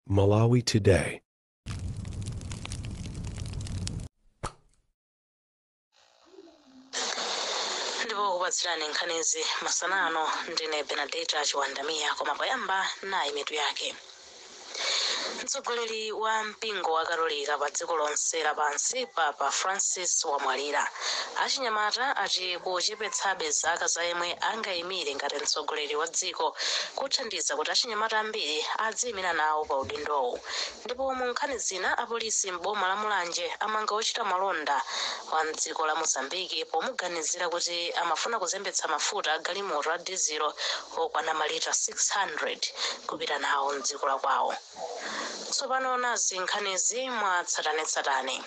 Malawi Today. Ndipo kupatsirani nkhanizi masanano ndine Benedetta Chiwandamia koma poyamba nayi mitu yake. Mtsogoleri wa mpingo wa Katolika pa dziko lonse lapansi Papa Francis wamwalira. Achinyamata ati kuchepetsabe zaka za yemwe angayimire ngati mtsogoleri wa dziko kuthandiza kuti achinyamata ambiri adziyimira nawo pa udindowo. Ndipo mu nkhani zina apolisi m'boma la Mulanje amanga ochita malonda wa mdziko la Mozambique pomuganizira kuti amafuna kuzembetsa mafuta a galimoto a dizelo okwana malita 600 kupita nawo mdziko la kwawo. Tsopano nazi nkhanizi mwa tsatanetsatane.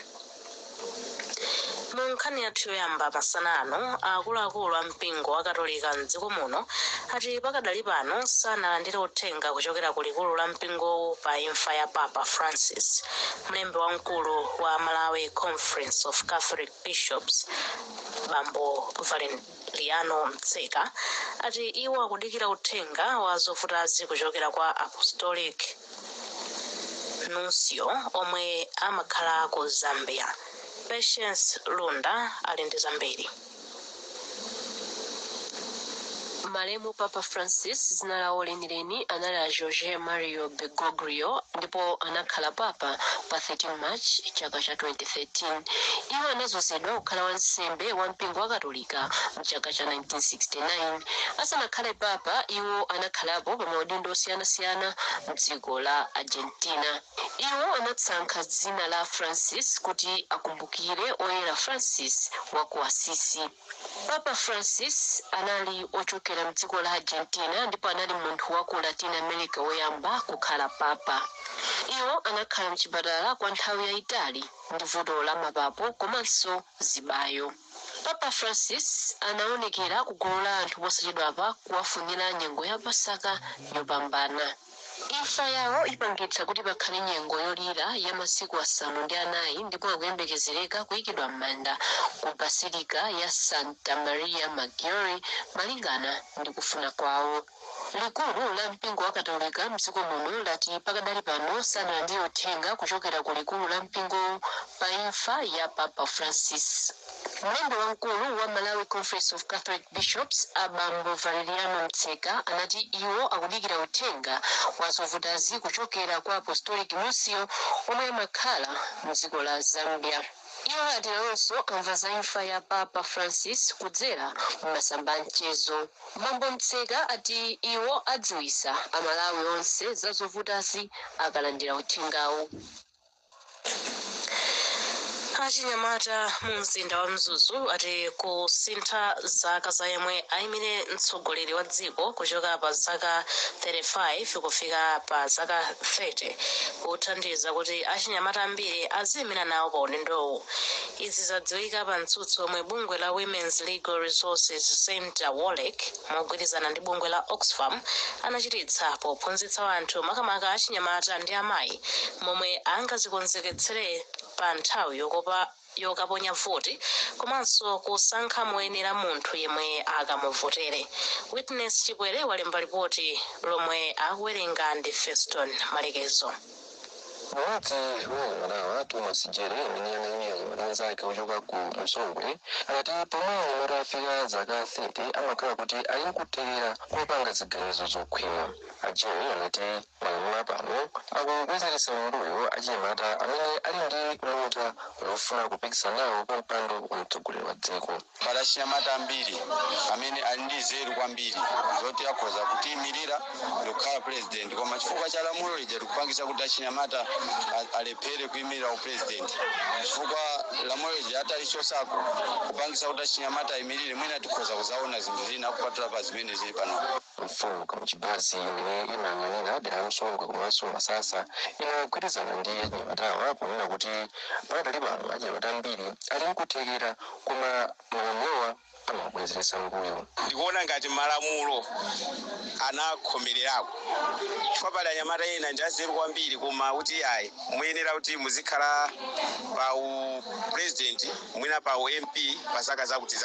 Mu nkhani yathu yoyamba masanano akuluakulu a mpingo wa Katolika mdziko muno ati pakadali pano sanalandire uthenga kuchokera ku likulu la mpingowu pa imfa ya Papa Francis. Mlembi wamkulu wa Malawi Conference of Catholic Bishops Bambo Valeriano Mtseka ati iwo akudikira uthenga wa zofutazi kuchokera kwa Apostolic Nuncio omwe amakhala ku Zambia. Patience Lunda ali ndi zambiri. Malemu Papa Francis zina lawo lenileni anali a Jorge Mario Bergoglio ndipo anakhala papa pa 13 March chaka cha 2013. Iwo anazozedwa kukhala wansembe wa mpingo wa Katolika mchaka cha 1969. Asanakhale papa iwo anakhalapo pa maudindo osiyanasiyana mdziko la Argentina. Iwo anasankha dzina la Francis kuti akumbukire oyera Francis wa ku Assisi. Papa Francis anali ochokera mdziko la Argentina ndipo anali munthu wa ku Latin America woyamba kukhala papa. Iwo anakhala mchipatala kwa nthawi yayitali ndi vuto la mapapu komanso zibayo. Papa Francis anaonekera ku gulu la anthu posachedwapa kuwafunira nyengo ya Pasaka yopambana. Imfa yawo ipangitsa kuti pakhale nyengo yolira ya masiku 4 ndipo akuyembekezereka kuyikidwa m'manda ku Basilika ya Santa Maria Maggiore malingana ndi kufuna kwawo. Likulu la mpingo wa Katolika mdziko muno lati pakadali pano sanalandire uthenga kuchokera ku likulu la mpingo pa imfa ya Papa Francis. Mlembi wamkulu wa Malawi Conference of Catholic Bishops Bambo Valeriano Mtseka anati iwo akudikira uthenga wa zofutazi kuchokera kwa Apostolic Nuncio omwe amakhala mdziko la Zambia. Iwo ati nawonso amva za imfa ya Papa Francis kudzera m'masamba amchezo. Bambo Mtseka ati iwo adziwisa Amalawi onse za zofutazi akalandira uthengawo. Achinyamata mu mzinda wa Mzuzu ati kusintha zaka za yemwe ayimire mtsogoleri wa dziko kuchoka pa zaka 35 kufika pa zaka 30 kuthandiza kuti achinyamata ambiri aziyimira nawo pa udindowo. Izi zadziwika pa mtsutso omwe bungwe la Women's Legal Resources Center WOLEC mogwirizana ndi bungwe la Oxfam anachititsa pophunzitsa anthu makamaka achinyamata ndi amayi momwe angazikonzeketsere pa nthawi yokaponya voti komanso kusankha moyenera munthu yemwe akamuvotere. Witness Chibwere walemba ripoti lomwe akuwerenga ndi Feston Malekezo. Mwati wanawa Thomas Jerry mwenye mwanzake kuchoka ku Msongwe anati pomwe marafika zaka 30 amakhala kuti ayikutegera kupanga ziganizo zokhwima. Ajeri anati malamulo pano akupezeresa mbuyo achinyamata amene ali ndi mota lofuna kupikisana nawo pa mpando wa mtsogoleri wa dziko. Pali achinyamata ambiri amene ali ndi nzeru kwambiri zoti akhoza kutiyimirira ndikukhala president koma chifukwa cha lamulo lija likupangisa kuti achinyamata alephere kuyimirira upresident. Chifukwa lamulo lija atalisosako kupangisa kuti achinyamata ayimirire mwina tikhoza kuzaona zinthu zina kupatula pa zimene zili pano. Mfumu Kamuchibazi imene inang'anira dera Msongwe komanso Masasa inagwirizana ndi achinyamatawa ponena kuti pakadali pano achinyamata ambiri ali nkuthekera koma malamulowa amabwezeresa mbuyo. Ndikuona ngati malamulo anakhomererako chifukwa pali anyamata ena ndi azeru kwambiri koma kuti ayi muyenera kuti muzikhala pa president mwina pa MP pasaka zakuti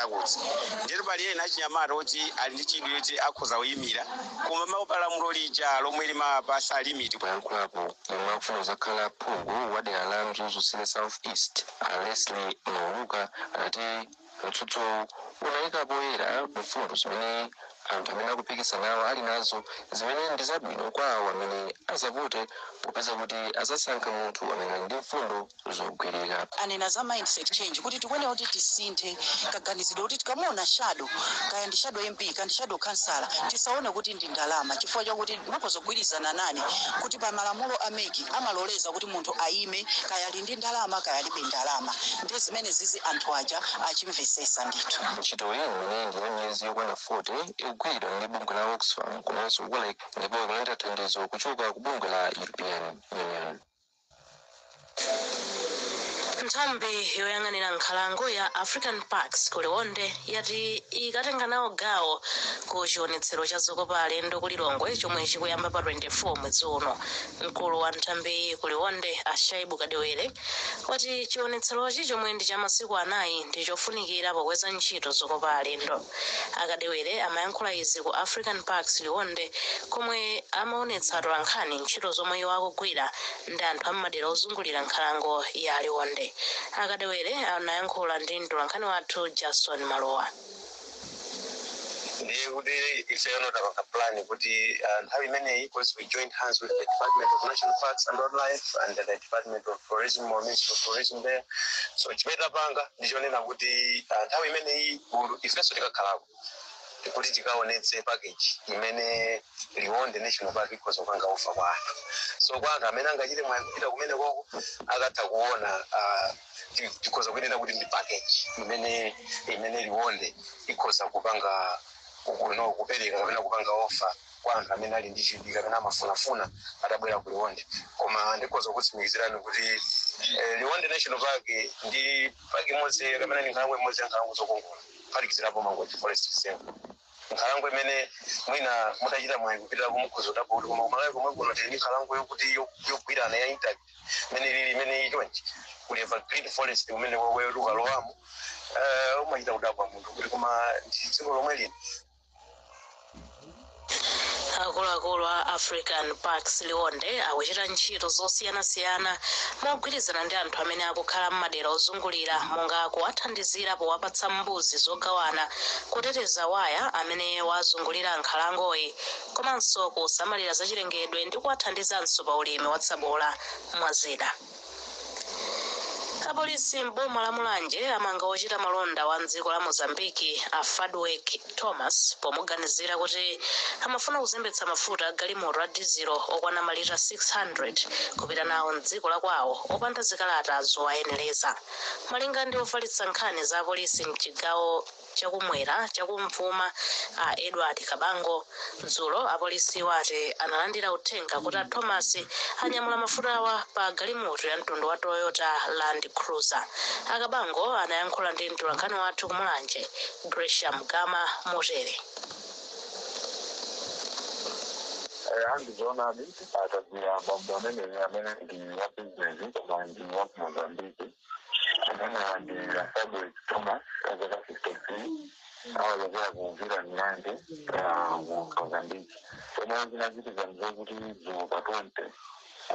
ndiro pali ena achinyamata kuti ali ndi chidwi kuti akhoza kuyimira koma mapalamulo lija lomwe limapasa limiti kuyankhulapo yomwe akufuna kuzakhala phungu wa dera la Mzuzu South East Leslie Muluka ati mtsutso unayika poyera mfundo zimene anthu amene akupikisana nawo ali nazo zimene ndi zabwino kwa awo amene azavute popeza kuti azasankha munthu amene ali ndi mfundo zogwirika. Anena za mindset change kuti tikone kuti tisinthe kaganizidwe kuti tikamuona shadow kaya ndi shadow MP kandi shadow councillor tisaone kuti ndi ndalama chifukwa chakuti mukuzogwirizana nani kuti pa malamulo ameki amaloleza kuti munthu aime kaya ali ndi ndalama kaya alibe ndalama ndi zimene zizi anthu aja achimvesesa ndithu. Ntchito iyi imene ndi miyezi yokwana 40 ikugwidwa ndi bungwe la Oxfam komanso WILEC ndipo ikuleta thandizo kuchoka ku bungwe la European Union. nthambi yoyang'anira nkhalango ya African Parks kuliwonde yati ikatenga nawo gawo ku chionetsero cha zokopa alendo ku Lilongwe chomwe chikuyamba pa 24 mwezi uno. Mkulu wa nthambi kuliwonde Ashaibu Kadewere wati chionetserochi chomwe ndi cha masiku 4 ndi chofunikira pokweza ntchito zokopa alendo. Akadewere amayankhula izi ku African Parks Liwonde komwe amaonetsa atolankhani ntchito zomwe iwo akugwira ndi anthu ammadera ozungulira nkhalango ya Liwonde. Akadewere anayankhula ndi mtolankhani wathu Jason Malowa. It's a plan kuti nthawi imeneyi because we joined hands with the Department of National Parks and Wildlife and the Department of Tourism or Ministry of Tourism there. So chimeta panga ndichonena kuti nthawi imeneyi ifeso tikakhalako kuti tikaonetse package imene Liwonde National Park ikoza kupanga ofa kwa anthu. So kwa anthu amene angachite mwayikupita kumene koko akatha kuona tikoza kuyenera kuti ndi package imene Liwonde ikoza kupanga kuno kupereka kapena kupanga ofa kwa anthu amene ali ndi chidwi kapena amafunafuna atabwera ku Liwonde. Koma ndikoza kutsimikizirani kuti Liwonde National Park ndi park imodzi kapena ndi nkhalango imodzi ya nkhalango zokongola phatikizirapo Mangochi Forest Reserve. Nkhalango imene mwina mutachita mwayi kupita kumukhozo tabuli koma kumalawi komwe kuno tili nkhalango yokuti yogwirana ya intact imene ichonchi kuli Evergreen Forest umene kokwe lukalowamo umachita kudabwa munthu kuti koma ndi dziko lomwe lino. Akuluakulu a African Parks Liwonde akuchita ntchito zosiyanasiyana mogwirizana ndi anthu amene akukhala m'madera ozungulira monga kuwathandizira powapatsa mbuzi zogawana kuteteza waya amene wazungulira nkhalangoyi komanso kusamalira zachilengedwe ndi kuwathandizanso pa ulimi wa tsabola mwazida. Apolisi m'boma la Mulanje amanga ochita malonda wa mdziko la Mozambiki a Fadwick Thomas pomuganizira kuti amafuna kuzembetsa mafuta galimoto a dizelo okwana malita 600 kupita nawo mdziko la kwawo opanda zikalata zowayenereza. Malinga ndi ofalitsa nkhani za apolisi mchigawo chakumwera chakumvuma a Edward Kabango dzulo apolisi wati analandira uthenga kuti a Thomas anyamula mafutawa pa galimoto ya mtundu wa Toyota Land Cruiser. Akabango anayankhula ndi mtolankhani wathu kumulanje Gresham Gama Motere. Andizona atazia mambo mengi amene ya business kama ndi wa Mozambique. Ana ndi Fadwick Thomas azaka 53 awalezera kuungira Mlanje ya Mozambique. Kama zina vitu za mzoguti zuka 20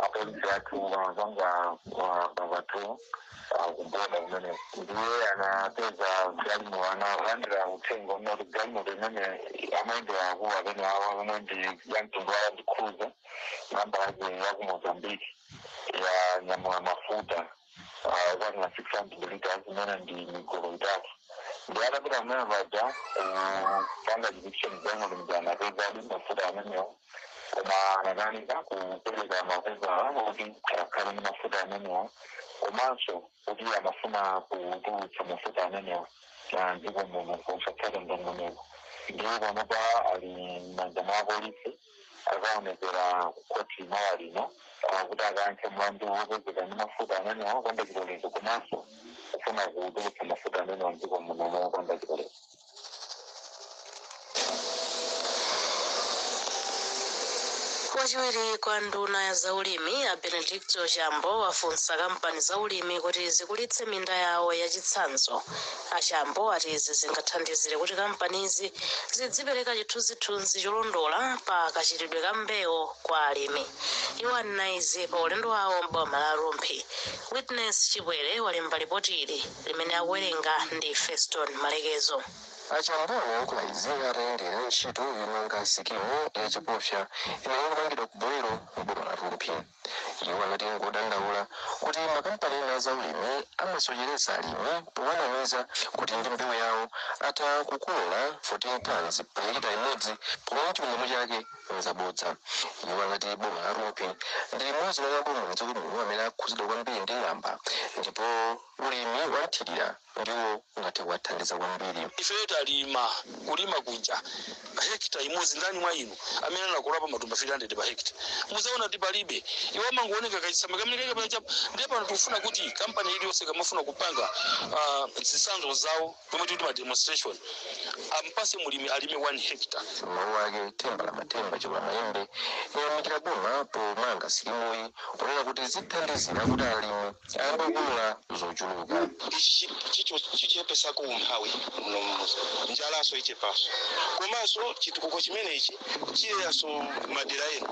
apolisi watu wanazanga watu kumbona umene ndiye anateza galimo analandira utengo mnoti galimo limene amaende wakuwa amene amwendi ya mtundu wa Land Cruiser namba aje ya ku Mozambique ya nyamula mafuta zani na 600 liters imene ndi migolo itatu ndi atapita amene vaja panga jurisdiction zengo limjana ateza adi mafuta amenewo koma anakanika kupeleka mafuta kuti akhale ndi mafuta amenewo komanso kuti amafuna kutulutsa mafuta amenewo na dziko muno kusatsata ndondomeko. Ndiye panopa ali m'manja mwa apolisi akaonekera koti mawa lino kuti akayankhe mlandu wopezeka ndi mafuta amenewo opanda chilolezo komanso kufuna kutulutsa mafuta amenewo mdziko muno opanda chilolezo. wachiwiri kwa nduna ya zaulimi a Benedicto Chambo wafunsa kampani zaulimi kuti zikulitse minda yawo yachitsanzo. Achambo ati izi zingathandizire kuti kampanizi zidzipereka chithunzithunzi cholondola pa kachitidwe ka mbewu kwa alimi. Iwo anena izi pa ulendo wawo m'boma la Rumphi. Witness Chibwere walemba ripoti ili limene akuwerenga ndi Feston Malekezo. Achambo yankhula izi atayendera ntchito yomanga sikimu ya chipofya imene ikupangidwa ku Bwero m'boma la Rumphi. Iwo anati ngodandaula kuti makampani ena zaulimi amasocheretsa alimi powanamiza kuti ndi mbewu yawo atha kukolola 14 tons pa hekita imodzi pomwe chilimo chake nzabodza. Iwo anati boma la Rumphi ndi limodzi la maboma m'dziko muno amene akhudzidwa kwambiri ndi ng'amba ndipo ulimi wanthirira ndiwo ungathe kuwathandiza kwambiri. Ife talima kulima kunja hekita imodzi ndani mwa inu amene anakulapa matumba 300 pa hekita. Muzaona kuti palibe iwo amangooneka kachisamba kamene pacha ndipo pano tikufuna kuti kampani iliyonse kamafuna kupanga zitsanzo zawo pomwe tikuti ma demonstration ampase mulimi alime 1 hectare. Mawu ake Themba la Mathemba Chikula Mayembe yayamikira boma pomanga sikimuyi ponena kuti zithandizira kuti alimi ayambe kukolola zochuluka. Chichepesa ku umphawi njalaso ichepaso komanso chitukuko chimenechi chiyeyaso madera ena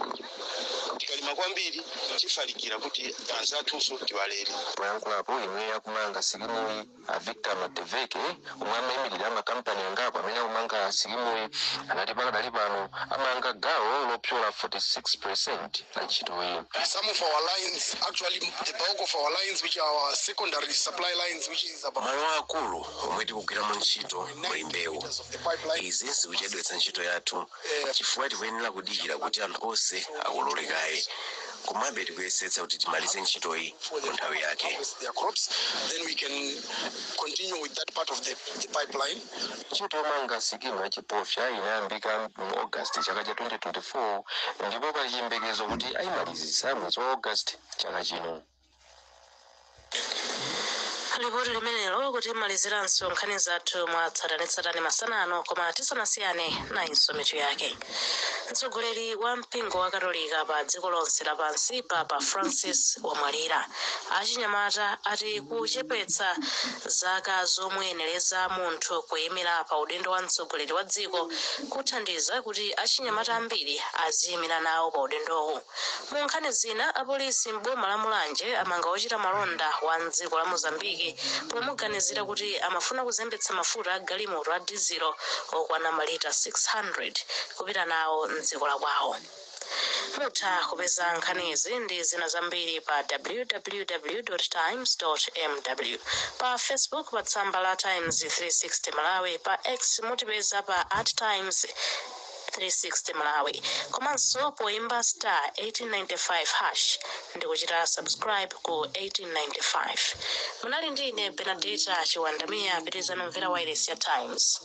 tikalima kwambiri chifalikira kuti anzathunso tiwalere. Poyankhulapo imwe yakumanga sikimuyi a Victor Mateveke omwe amayimirira makampani angapo amene akumanga sikimuyi anati pakadali pano amanga gawo lopyola 46% la ntchitoyi. Some of our lines, actually the bulk of our lines which are our secondary supply lines which is about malo akulu omwe tikugwiramo ntchito muli mbewu. Izi zikuchedwetsa ntchito yathu chifukwa tikuyenera kudikira kuti anthu onse akololekaye. Komabe tikuyesetsa kuti timalize ntchitoyi mu nthawi yake. then we can continue with that part of the pipeline. Ntchito yomanga sikimu ya chipofya inayambika mu August chaka cha 2024 ndipo pali chiyembekezo kuti ayimalizisa mwezi wa August chaka chino. Ripoti limenelo kuti maliziranso nkhani zathu mwatsatanetsatane masanano koma tisanasiyane nayinso mitu yake. Mtsogoleri wa mpingo wa Katolika pa dziko lonse lapansi Papa Francis wamwalira. Achinyamata ati kuchepetsa zaka zomwenereza munthu kuyimira pa udindo wa mtsogoleri wa dziko kuthandiza kuti achinyamata ambiri aziyimira nawo pa udindowo. Mu nkhani zina apolisi m'boma la Mulanje amanga ochita malonda wa mdziko la Mozambique pomuganizira kuti amafuna kuzembetsa mafuta a galimoto a dizelo okwana malita 600 kupita nawo mdziko la kwawo. Mutha kupeza nkhanizi ndi zina zambiri pa www.times.mw, pa Facebook pa tsamba la Times 360 Malawi, pa X mutipeza pa @Times 360 Malawi, komanso poimba star 1895# ndi kuchita subscribe ku 1895. Munali ndine Benedicta Chiwandamia, pitizani kumvera wireless ya Times.